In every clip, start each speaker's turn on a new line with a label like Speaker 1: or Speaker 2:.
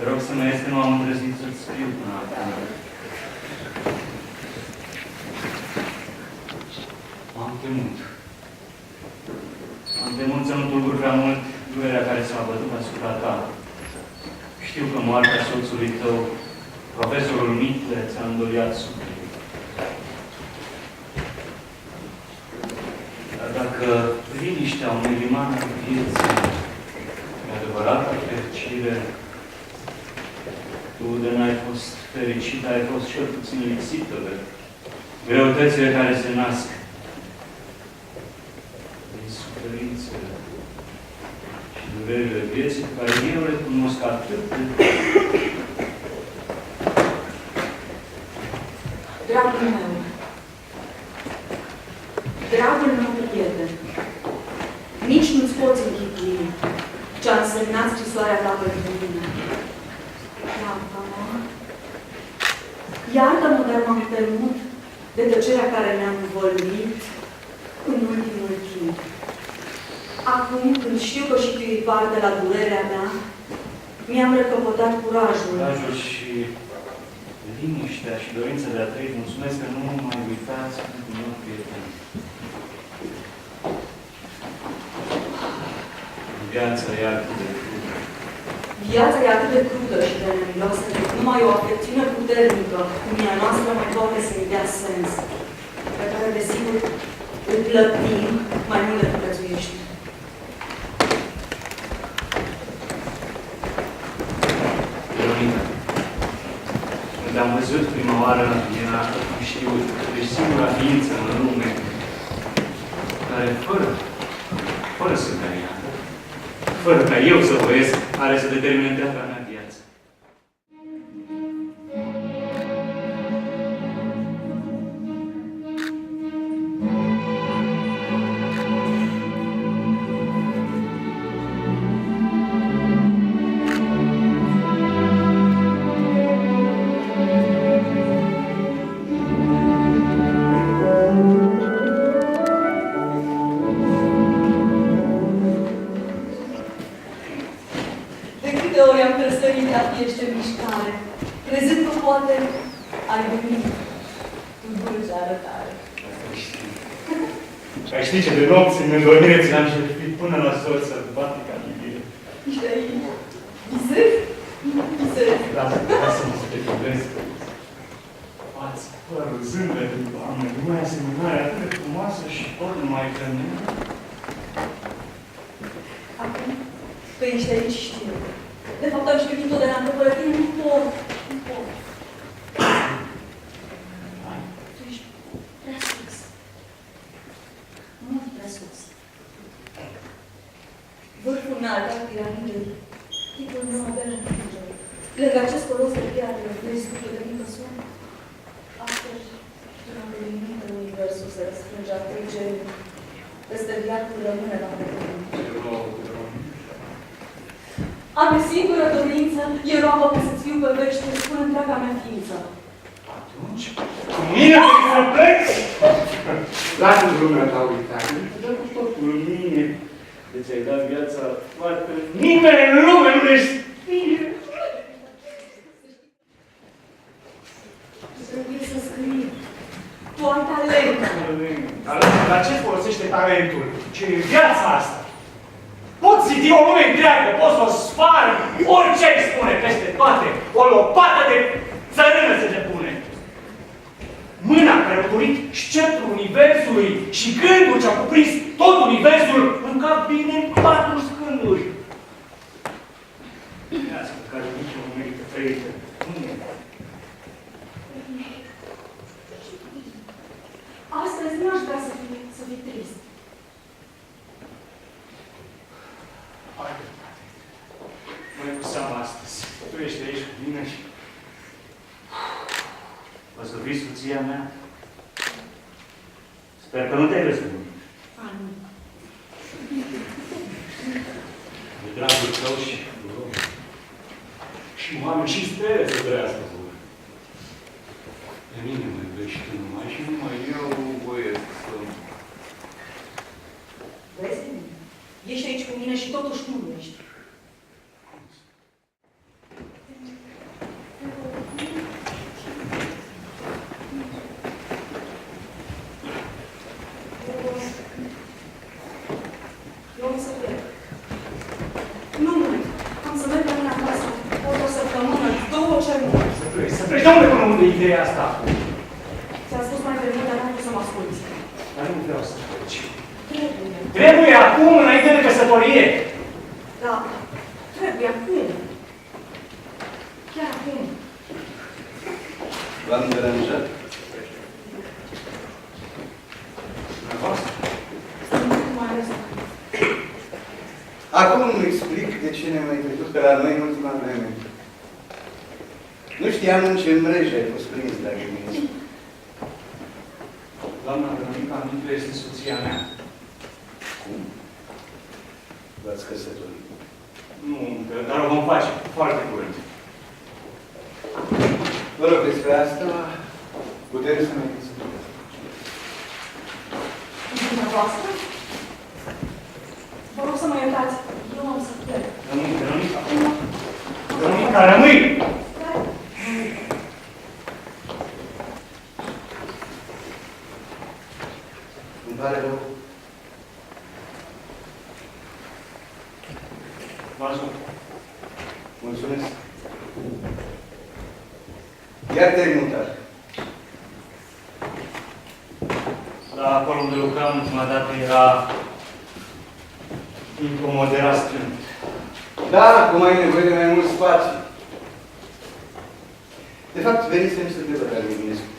Speaker 1: rog să mă ies că nu am îndrăznit să-ți scriu până acum. M-am temut. M-am temut să nu tulbur prea mult durerea care s-a bătut asupra ta. Știu că moartea soțului tău, profesorul Mitle, ți-a îndoliat sufletul. Dar dacă liniștea unui liman al vieții e adevărată fericire, tu de n-ai fost fericit, ai fost cel puțin lipsită de greutățile care se nasc din suferințele și durerile vieții pe care eu le cunosc atât de
Speaker 2: Dragul meu, dragul meu prieten, nici nu-ți poți închipui ce-a însemnat scrisoarea ta pentru mine. Iartă-mă, iartă-mă, dar m-am temut de tăcerea care ne-a învăluit în ultimul timp. Acum, când știu că și tu e parte la durerea mea, mi-am recăpătat curajul.
Speaker 1: Curajul și liniștea și dorința de a trăi. Mulțumesc că nu mai uitați pentru meu prieten. Viața e atât de crudă.
Speaker 2: Viața e atât de crudă și de nemiloasă, că numai o afecțiune puternică, cum e a noastră, mai poate să-i dea sens, pe care, desigur, îl plătim mai mult decât prețuiești.
Speaker 1: Veronica, când am văzut prima oară, era, cum știu, deci singura ființă în lume care, fără să dea, fără ca eu să voiesc, are să determine întreaga mea viață.
Speaker 2: Crezând că poate ai venit în dulce arătare.
Speaker 1: Ai ști ce de nopți în îndormire ți-am șerpit până la sol sălbatica iubire.
Speaker 2: Niște visări? Visări.
Speaker 1: Lasă-mă să te iubesc. Față, părul, zâmbetul, Doamne, numai asemănarea atât de frumoasă și tot numai că nu.
Speaker 2: Acum, că ești aici, știu. De fapt, am știut întotdeauna că fără tine nu pot. Nu pot. Tu ești prea sus. Mult prea sus. Vârful înalt al piramidei, tipul Nobel al Angelului. Lângă acest colos de piatră, vezi scutul de mică sun? Astăzi, durante limită, universul se răsfrânge a trei genuri. Peste viacul rămâne la pământ. Am o singură dorință, e roabă că să-ți fiu pe veci, te spun întreaga mea ființă.
Speaker 1: Atunci, cu mine vrei să pleci?
Speaker 3: Lasă-mi lumea ta uitare.
Speaker 1: Dar cu tot cu mine. De ți-ai dat viața foarte... Nimeni în lume nu le știe!
Speaker 2: Trebuie să scrii. Tu ai talent.
Speaker 1: La ce folosește talentul? Ce e viața asta? Poți zidi o lume întreagă, poți să o spargi, orice îi spune peste toate, o lopată de țărână se depune. Mâna care a turit sceptrul universului și gândul ce-a cuprins tot universul în cap bine în 4 scânduri. Viața pe care nici nu merită trăită.
Speaker 2: Astăzi nu aș vrea să fii trist.
Speaker 1: Hai, mai cu seama astăzi. Tu ești aici cu mine și... O să fii soția mea. Sper că nu te-ai răzbunit.
Speaker 2: Nu.
Speaker 1: De dragul tău și oameni și speră să trăiască cu voi. Pe mine mă iubești tu numai și numai eu voiesc să...
Speaker 2: Vezi? Ești aici cu mine și totuși nu ești.
Speaker 1: ideea asta acum.
Speaker 2: Ți-am spus mai devreme, dar n-am vrut să mă asculți.
Speaker 1: Dar nu vreau să faci.
Speaker 2: Trebuie.
Speaker 1: Trebuie acum, înainte de căsătorie.
Speaker 2: Da, trebuie acum. Chiar acum.
Speaker 4: V-am deranjat?
Speaker 1: Dumneavoastră?
Speaker 2: Sunt mai ales.
Speaker 4: Acum îmi explic de ce ne-am mai trecut pe la noi în ultima vreme. Nu știam în ce mreje ai fost prins, dacă mi-ai.
Speaker 1: Doamna Veronica Mitru este soția mea.
Speaker 4: Cum? V-ați căsătorit?
Speaker 1: Nu încă, dar o vom face foarte curând.
Speaker 4: Vă rog, despre asta putem să ne discutăm.
Speaker 2: Dumneavoastră? Vă rog să mă iertați. Eu am să plec.
Speaker 1: Rămâi, Veronica. Veronica, rămâi!
Speaker 4: Îmi pare rău.
Speaker 1: V-ajut.
Speaker 4: Mulțumesc. Iar te-ai mutat.
Speaker 1: La acolo unde lucram ultima dată era incomod, era strânt.
Speaker 4: Da, acum ai nevoie de mai mult spațiu. De fapt, venisem să te văd, Eminescu.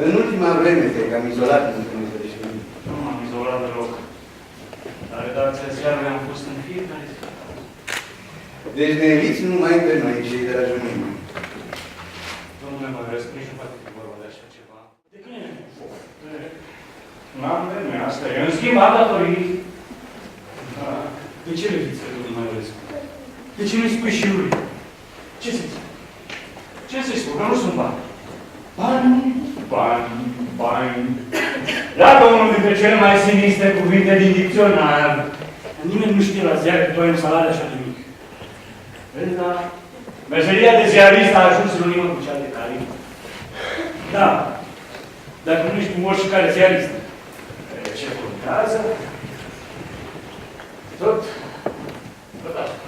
Speaker 4: În ultima vreme te-ai cam izolat în Dumnezeu.
Speaker 1: Nu m-am izolat deloc. La redacția ziarului am fost în fiecare zi.
Speaker 4: Deci ne eviți numai pe noi, cei de la Junim.
Speaker 1: Domnule Mărescu, nici nu poate fi vorba de așa ceva. De când e cu foc? N-am vreme, asta e. În schimb, am datorii. Da. De ce le fiți, domnule Mărescu? De ce nu-i spui și lui? Ce să-i spui? Ce să-i spui? Că nu sunt bani. Bani, bani, bani. Iată unul dintre cele mai sinistre cuvinte din dicționar. Nimeni nu știe la ziar că tu ai un salariu așa de mic. Vezi, da? Meseria de ziarist a ajuns sinonimă cu cea de carin. Da. Dacă nu ești umor și care ziarist. Ce contează? Tot asta.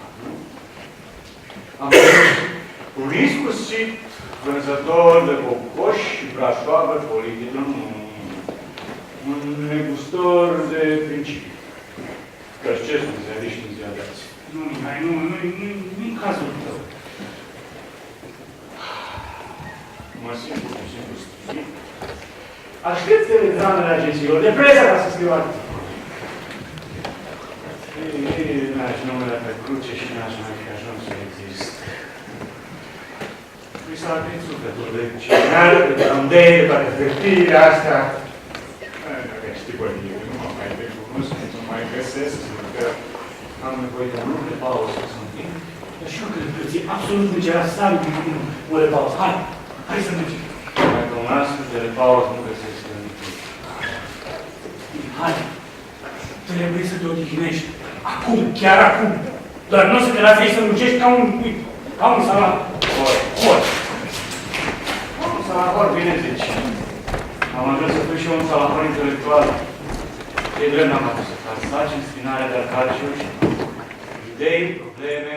Speaker 1: Am fost cu riscul și vânzător de cocoși și brașoavă politică. Un negustor de principii. Că-și ce sunt ziariști în ziua de azi? Nu, Mihai, nu în cazul tău. Mă simt pur și simplu stupid. Aștept telegramele agențiilor de presă ca să scriu articol. Mi-aș numele pe cruce și mi-aș mai fi ajuns să exist. Mi s-a atins sufletul de cineală, de amdeie, de toate fertirile astea. Știi, băi, nu mă mai recunosc, nu mai găsesc, pentru că am nevoie de un lucru de pauză să sunt timp. Dar și eu cred că ți-e absolut îngerat să ai o de pauză. Hai să mergem. Mai că un astfel de pauză nu găsesc nimic. Hai, trebuie să te odihnești. Acum, chiar acum. Doar nu o să te lasi aici să muncești ca un salat. Un salahor, bine zici. Am ajuns să fiu și eu un salahor intelectual. Ce drept n-am adus să fac sarcini, spinare de arcaciuri, idei, probleme.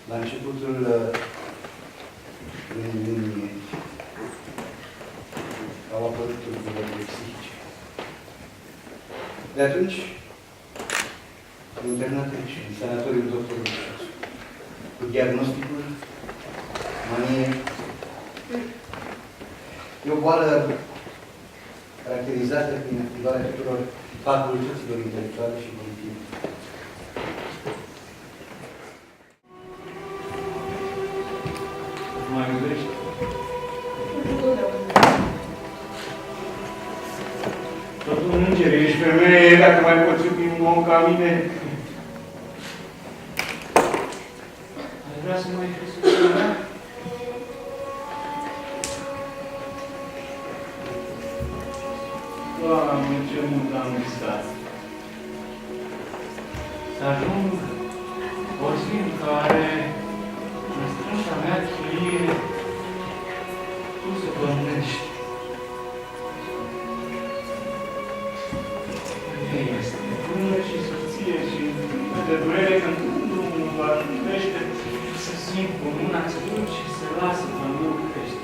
Speaker 4: La începutul lunii iunie au apărut tulburările psihice. De atunci, internat aici, în sanatoriul Dr. Lucius, cu diagnosticul manie. E o boală caracterizată prin activarea tuturor facultăților intelectuale și cognitive.
Speaker 1: Nu mai iubești? Tot un înger, ești femeie, dacă mai poți iubi un om ca mine. Ai vrea să mai fii soția mea? Doamne, ce mult am visat. Să ajung o zi în care în strânsa mea chilie tu să domnești. Femeia este nebună și soție și de durere când drumul va crește, să simt cu mâna, să duci și să lasă pământul crește.